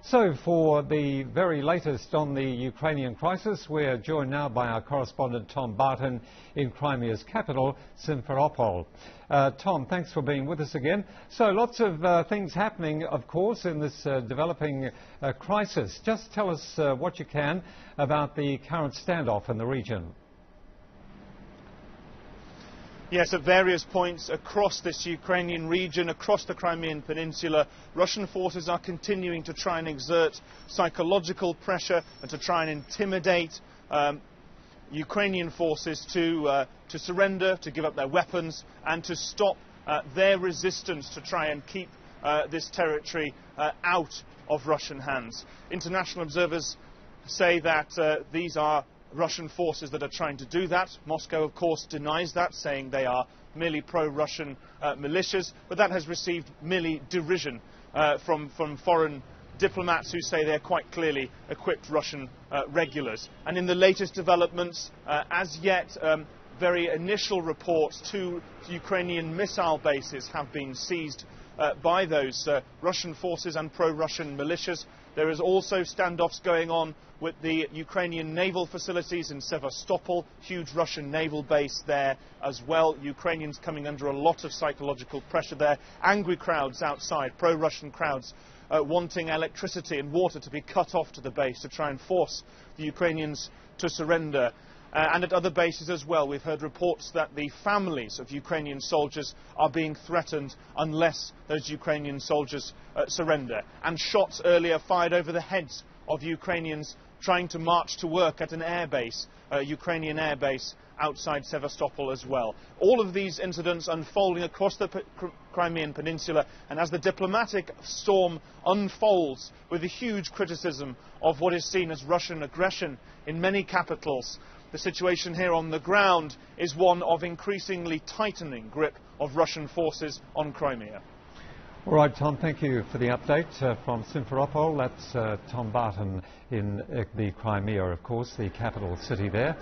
So, for the very latest on the Ukrainian crisis, we're joined now by our correspondent Tom Barton in Crimea's capital, Simferopol. Tom, thanks for being with us again. So, lots of things happening, of course, in this developing crisis. Just tell us what you can about the current standoff in the region. Yes, at various points across this Ukrainian region, across the Crimean Peninsula, Russian forces are continuing to try and exert psychological pressure and to try and intimidate Ukrainian forces to surrender, to give up their weapons and to stop their resistance to try and keep this territory out of Russian hands. International observers say that these are Russian forces that are trying to do that. Moscow, of course, denies that, saying they are merely pro-Russian militias, but that has received merely derision from foreign diplomats who say they're quite clearly equipped Russian regulars. And in the latest developments, as yet, very initial reports, 2 Ukrainian missile bases have been seized by those Russian forces and pro-Russian militias. There is also standoffs going on with the Ukrainian naval facilities in Sevastopol, huge Russian naval base there as well. Ukrainians coming under a lot of psychological pressure there. Angry crowds outside, pro-Russian crowds wanting electricity and water to be cut off to the base to try and force the Ukrainians to surrender. And at other bases as well, we've heard reports that the families of Ukrainian soldiers are being threatened unless those Ukrainian soldiers surrender. And shots earlier fired over the heads of Ukrainians trying to march to work at an airbase, Ukrainian airbase outside Sevastopol as well. All of these incidents unfolding across the Crimean Peninsula, and as the diplomatic storm unfolds with a huge criticism of what is seen as Russian aggression in many capitals, the situation here on the ground is one of increasingly tightening grip of Russian forces on Crimea. All right, Tom, thank you for the update from Simferopol. That's Tom Barton in the Crimea, of course, the capital city there.